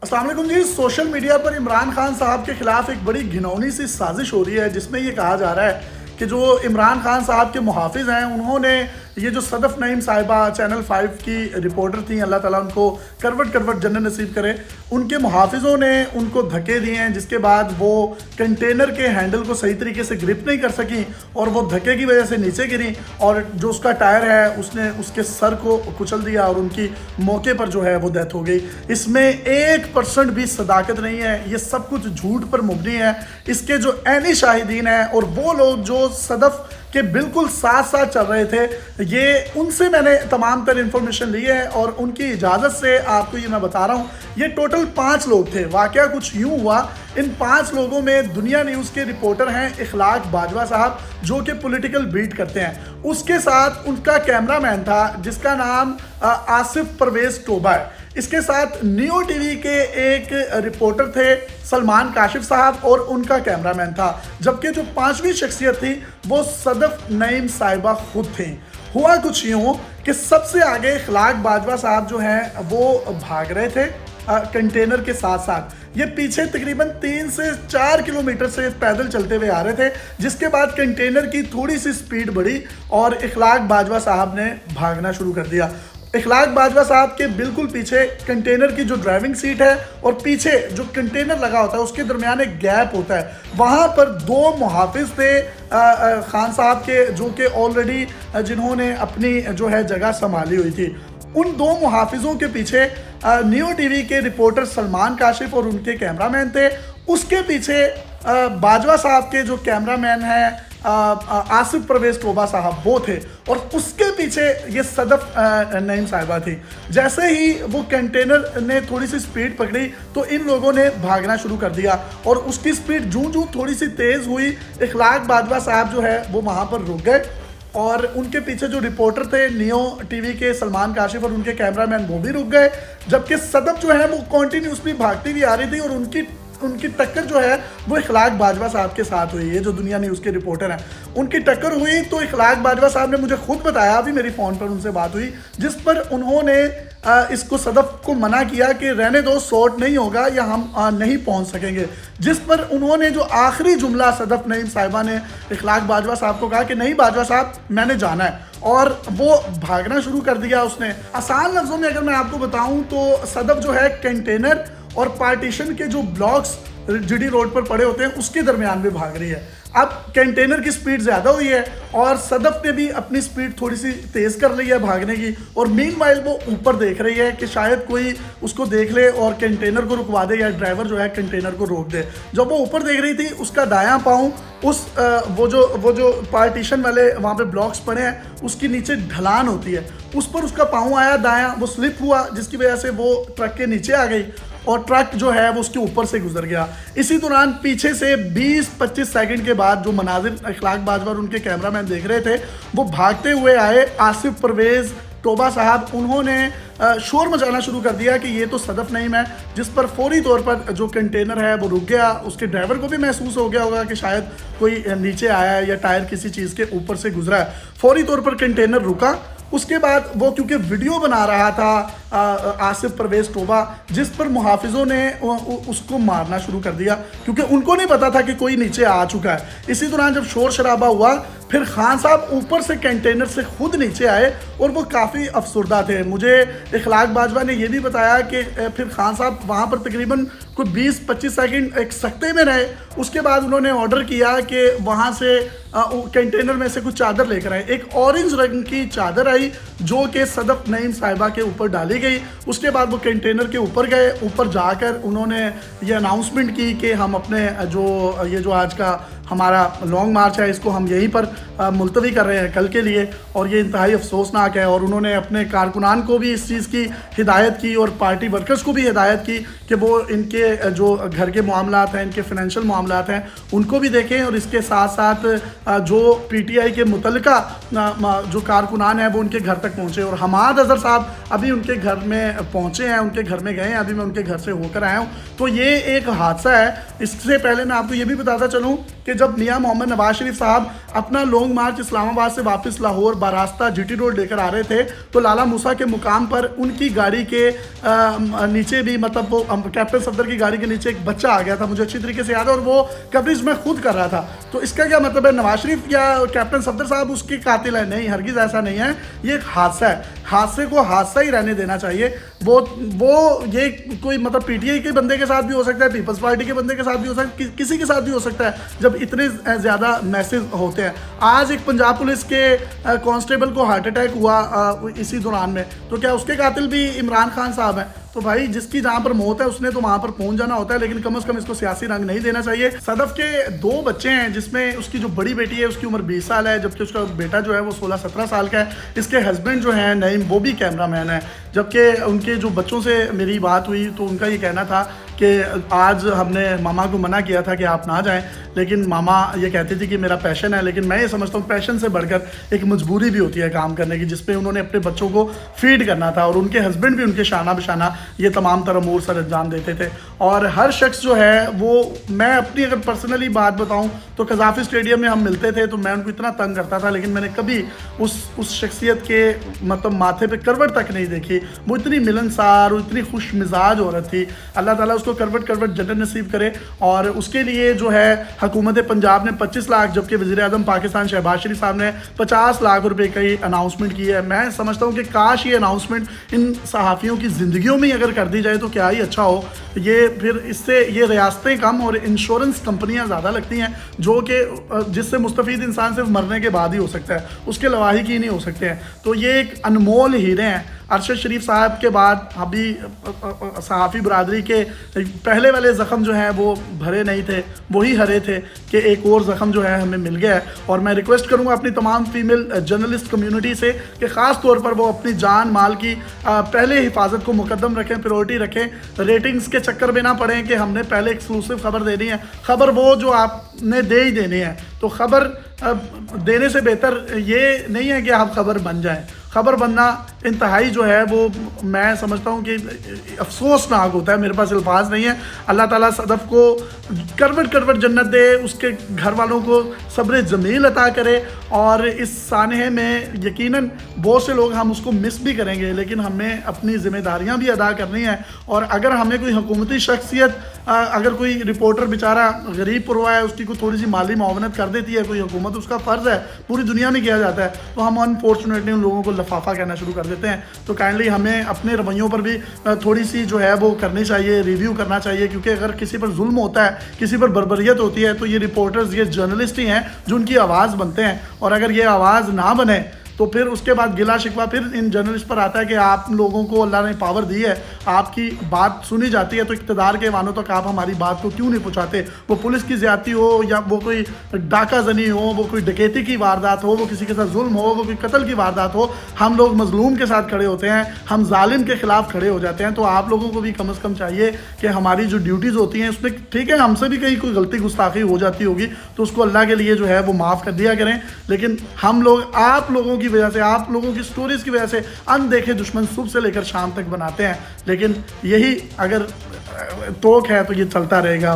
अस्सलाम वालेकुम जी। Social media पर इमरान खान साहब के खिलाफ एक बड़ी घिनौनी सी साजिश हो रही है, जिसमें ये कहा जा रहा है कि जो इमरान खान साहब के मुहाफिज हैं उन्होंने ये जो सदफ नईम साहिबा चैनल 5 की रिपोर्टर थी, अल्लाह ताला उनको करवट करवट जन्नत नसीब करे, उनके मुहाफिजों ने उनको धक्के दिए हैं, जिसके बाद वो कंटेनर के हैंडल को सही तरीके से ग्रिप नहीं कर सकी और वो धक्के की वजह से नीचे गिरी और जो उसका टायर है उसने उसके सर को कुचल दिया और उनकी मौके पर जो है वो डेथ हो गई। इसमें 1% भी सदाकत नहीं है, ये सब कुछ झूठ पर मुबनी है। इसके जो ऐनी शाहिदीन हैं और वो लोग जो सदफ के बिल्कुल साथ साथ चल रहे थे, ये उनसे मैंने तमाम तर इन्फॉर्मेशन ली है और उनकी इजाज़त से आपको ये मैं बता रहा हूँ। ये टोटल 5 लोग थे। वाकया कुछ यूँ हुआ, इन 5 लोगों में दुनिया न्यूज़ के रिपोर्टर हैं इखलाक बाजवा साहब, जो कि पॉलिटिकल बीट करते हैं। उसके साथ उनका कैमरामैन था जिसका नाम आसिफ परवेज़ टोबा है। इसके साथ नियो टीवी के एक रिपोर्टर थे सलमान काशिफ साहब और उनका कैमरामैन था, जबकि जो 5वीं शख्सियत थी वो सदफ नईम साहिबा खुद थी। हुआ कुछ यूँ कि सबसे आगे इखलाक बाजवा साहब जो हैं वो भाग रहे थे कंटेनर के साथ साथ। ये पीछे तकरीबन 3 से 4 किलोमीटर से पैदल चलते हुए आ रहे थे, जिसके बाद कंटेनर की थोड़ी सी स्पीड बढ़ी और इखलाक बाजवा साहब ने भागना शुरू कर दिया। इखलाक बाजवा साहब के बिल्कुल पीछे कंटेनर की जो ड्राइविंग सीट है और पीछे जो कंटेनर लगा होता है उसके दरमियान एक गैप होता है, वहाँ पर 2 मुहाफिज थे खान साहब के, जो कि ऑलरेडी जिन्होंने अपनी जो है जगह संभाली हुई थी। उन 2 मुहाफिजों के पीछे नियो टीवी के रिपोर्टर सलमान काशिफ और उनके कैमरामैन थे। उसके पीछे बाजवा साहब के जो कैमरामैन हैं आसिफ परवेज़ टोबा साहब वो थे और उसके पीछे ये सदफ नईम साहिबा थी। जैसे ही वो कंटेनर ने थोड़ी सी स्पीड पकड़ी तो इन लोगों ने भागना शुरू कर दिया और उसकी स्पीड जूं जूं थोड़ी सी तेज़ हुई, इखलाक बाजवा साहब जो है वो वहाँ पर रुक गए और उनके पीछे जो रिपोर्टर थे नियो टीवी के सलमान काशिफ और उनके कैमरामैन वो भी रुक गए, जबकि सदफ जो है वो कॉन्टीन्यूसली भागती हुई आ रही थी और उनकी टक्कर जो है वो इखलाक बाजवा साहब के साथ हुई है, जो दुनिया न्यूज़ के रिपोर्टर हैं। उनकी टक्कर हुई तो इखलाक बाजवा साहब ने मुझे खुद बताया, अभी मेरी फ़ोन पर उनसे बात हुई, जिस पर उन्होंने इसको सदफ को मना किया कि रहने दो, शॉर्ट नहीं होगा या हम नहीं पहुंच सकेंगे। जिस पर उन्होंने जो आखिरी जुमला सदफ नईम साहिबा ने इखलाक बाजवा साहब को कहा कि नहीं बाजवा साहब मैंने जाना है, और वो भागना शुरू कर दिया उसने। आसान लफ्ज़ों में अगर मैं आपको बताऊं तो सदफ जो है कंटेनर और पार्टीशन के जो ब्लॉक्स जीडी रोड पर पड़े होते हैं उसके दरमियान में भाग रही है। अब कंटेनर की स्पीड ज़्यादा हुई है और सदफ ने भी अपनी स्पीड थोड़ी सी तेज़ कर ली है भागने की, और मीनवाइल वो ऊपर देख रही है कि शायद कोई उसको देख ले और कंटेनर को रुकवा दे या ड्राइवर जो है कंटेनर को रोक दे। जब वो ऊपर देख रही थी उसका दायां पाँव उस वो जो पार्टीशन वाले वहाँ पे ब्लॉक्स पड़े हैं उसकी नीचे ढलान होती है, उस पर उसका पाँव आया दायां, वो स्लिप हुआ जिसकी वजह से वो ट्रक के नीचे आ गई और ट्रक जो है वो उसके ऊपर से गुजर गया। इसी दौरान पीछे से 20-25 सेकंड के बाद जो मनाजिर इखलाक बाजवा और उनके कैमरामैन देख रहे थे वो भागते हुए आए आसिफ परवेज़ टोबा साहब। उन्होंने शोर मचाना शुरू कर दिया कि ये तो सदफ नईम है, जिस पर फौरी तौर पर जो कंटेनर है वो रुक गया। उसके ड्राइवर को भी महसूस हो गया होगा कि शायद कोई नीचे आया है या टायर किसी चीज़ के ऊपर से गुजरा है। फौरी तौर पर कंटेनर रुका। उसके बाद वो क्योंकि वीडियो बना रहा था आसिफ परवेज़ टोबा, जिस पर मुहाफिजों ने उसको मारना शुरू कर दिया क्योंकि उनको नहीं पता था कि कोई नीचे आ चुका है। इसी दौरान जब शोर शराबा हुआ फिर खान साहब ऊपर से कंटेनर से खुद नीचे आए और वो काफ़ी अफसरदा थे। मुझे इखलाक बाजवा ने यह भी बताया कि फिर खान साहब वहाँ पर तकरीबन कोई 20-25 सेकंड एक सख्ते में रहे। उसके बाद उन्होंने ऑर्डर किया कि वहाँ से कंटेनर में से कुछ चादर लेकर आए। एक ऑरेंज रंग की चादर आई जो कि सदफ नईम साहिबा के ऊपर डाली गई। उसके बाद वो कंटेनर के ऊपर गए, ऊपर जाकर उन्होंने ये अनाउंसमेंट की कि हम अपने जो आज का हमारा लॉन्ग मार्च है इसको हम यहीं पर मुलतवी कर रहे हैं कल के लिए, और ये इंतहाई अफसोसनाक है। और उन्होंने अपने कारकुनान को भी इस चीज़ की हिदायत की और पार्टी वर्कर्स को भी हिदायत की कि वो इनके जो घर के मामलात हैं, इनके फाइनेंशियल मामलात हैं, उनको भी देखें, और इसके साथ साथ जो पीटीआई के मुतल्लिका जो कारकुनान हैं वो उनके घर तक पहुँचे। और हमाद अज़हर साहब अभी उनके घर में पहुँचे हैं, उनके घर में गए हैं, अभी मैं उनके घर से होकर आया हूँ। तो ये एक हादसा है। इससे पहले मैं आपको ये भी बताता चलूँ कि जब मियां मोहम्मद नवाज शरीफ साहब अपना लॉन्ग मार्च इस्लामाबाद से वापस लाहौर बारास्ता जीटी रोड लेकर आ रहे थे तो लाला मूसा के मुकाम पर उनकी गाड़ी के नीचे भी मतलब वो कैप्टन सफदर की गाड़ी के नीचे एक बच्चा आ गया था, मुझे अच्छी तरीके से याद है, और वो कवरेज मैं खुद कर रहा था। तो इसका क्या मतलब है, नवाज शरीफ या कैप्टन सफदर साहब उसके कातिल है? नहीं, हरगिज़ ऐसा नहीं है, ये एक हादसा है, हादसे को हादसा ही रहने देना चाहिए। वो ये कोई मतलब पीटीआई के बंदे के साथ भी हो सकता है, पीपल्स पार्टी के बंदे के साथ भी हो सकता है, किसी के साथ भी हो सकता है जब इतने ज़्यादा मैसेज होते हैं। आज एक पंजाब पुलिस के कांस्टेबल को हार्ट अटैक हुआ इसी दौरान में, तो क्या उसके कातिल भी इमरान खान साहब हैं? तो भाई जिसकी जहाँ पर मौत है उसने तो वहाँ पर पहुँच जाना होता है, लेकिन कम से कम इसको सियासी रंग नहीं देना चाहिए। सदफ के 2 बच्चे हैं जिसमें उसकी जो बड़ी बेटी है उसकी उम्र 20 साल है, जबकि उसका बेटा जो है वो 16-17 साल का है। इसके हस्बैंड जो है नईम, वो भी कैमरामैन है। जबकि उनके जो बच्चों से मेरी बात हुई तो उनका ये कहना था कि आज हमने मामा को मना किया था कि आप ना जाएं, लेकिन मामा ये कहती थी कि मेरा पैशन है। लेकिन मैं ये समझता हूँ पैशन से बढ़कर एक मजबूरी भी होती है काम करने की, जिसपे उन्होंने अपने बच्चों को फीड करना था, और उनके हस्बैंड भी उनके शाना बशाना ये तमाम तरह अमूर सर अंजाम देते थे। और हर शख्स जो है वो, मैं अपनी अगर पर्सनली बात बताऊँ तो कज़ाफ़ी स्टेडियम में हम मिलते थे तो मैं उनको इतना तंग करता था, लेकिन मैंने कभी उस शख्सियत के मतलब माथे पे करवट तक नहीं देखी। वो इतनी मिलनसार और इतनी खुश मिजाज औरत थी। अल्लाह ताला उसको करवट जन्नत नसीब करे। और उसके लिए जो है हुकूमत पंजाब ने 25 लाख, जबकि वज़ीर आज़म पाकिस्तान शहबाज शरीफ साहब ने 50 लाख रुपए की अनाउंसमेंट की है। मैं समझता हूँ कि काश ये अनाउंसमेंट इन सहाफ़ियों की ज़िंदगियों में अगर कर दी जाए तो क्या ही अच्छा हो। ये फिर इससे ये रियासतें कम और इंश्योरेंस कंपनियाँ ज़्यादा लगती हैं, जो कि जिससे मुस्तफ़ीद इंसान सिर्फ मरने के बाद ही हो सकता है, उसके लवाहिक ही नहीं हो सकते हैं। तो ये एक अनमोल हीरे हैं। अरशद शरीफ साहब के बाद अभी सहाफ़ी बरदरी के पहले वाले ज़ख़म जो हैं वो भरे नहीं थे, वही हरे थे कि एक और ज़ख़म जो है हमें मिल गया है। और मैं रिक्वेस्ट करूँगा अपनी तमाम फीमेल जर्नलिस्ट कम्युनिटी से कि ख़ास तौर पर वो अपनी जान माल की पहले हिफाजत को मुकद्दम रखें, प्रायोरिटी रखें। रेटिंग्स के चक्कर में ना पड़ें कि हमने पहले एक्सक्लूसिव खबर देनी है। खबर वो जो आपने दे ही देनी है, तो खबर देने से बेहतर ये नहीं है कि आप खबर बन जाएं। खबर बनना इंतहाई जो है वो मैं समझता हूँ कि अफसोसनाक होता है। मेरे पास अल्फाज नहीं है। अल्लाह ताला सदफ को करवट जन्नत दे, उसके घर वालों को सब्र जमील अता करे। और इस सानहे में यकीनन बहुत से लोग हम उसको मिस भी करेंगे, लेकिन हमें अपनी ज़िम्मेदारियाँ भी अदा करनी है। और अगर हमें कोई हुकूमती शख्सियत, अगर कोई रिपोर्टर बेचारा गरीब पुरवा है, उसकी कोई थोड़ी सी माली मुआवनत कर देती है कोई हुकूमत, उसका फ़र्ज़ है, पूरी दुनिया में किया जाता है, तो हम अनफॉर्चुनेटली उन लोगों को लफाफा कहना शुरू कर देते हैं। तो काइंडली हमें अपने रवैयों पर भी थोड़ी सी जो है वो करनी चाहिए, रिव्यू करना चाहिए। क्योंकि अगर किसी पर जुल्म होता है, किसी पर बर्बरियत होती है, तो ये रिपोर्टर्स, ये जर्नलिस्ट ही हैं जो उनकी आवाज़ बनते हैं। और अगर ये आवाज़ ना बने तो फिर उसके बाद गिला शिकवा फिर इन जर्नलिस्ट पर आता है कि आप लोगों को अल्लाह ने पावर दी है, आपकी बात सुनी जाती है, तो इक़्तिदार के वानों तक आप हमारी बात को क्यों नहीं पहुंचाते। वो पुलिस की ज़्यादती हो, या वो कोई डाका जनी हो, वो कोई डकैती की वारदात हो, वो किसी के साथ जुल्म हो, वो कोई कत्ल की वारदात हो, हम लोग मजलूम के साथ खड़े होते हैं, हम जालिम के ख़िलाफ़ खड़े हो जाते हैं। तो आप लोगों को भी कम से कम चाहिए कि हमारी जो ड्यूटीज़ होती हैं उसमें, ठीक है हमसे भी कहीं कोई गलती गुस्ताखी हो जाती होगी तो उसको अल्लाह के लिए जो है वो माफ़ कर दिया करें। लेकिन हम लोग आप लोगों की वजह से, आप लोगों की स्टोरीज की वजह से अनदेखे दुश्मन सुबह से लेकर शाम तक बनाते हैं। लेकिन यही अगर तोक है तो ये चलता रहेगा।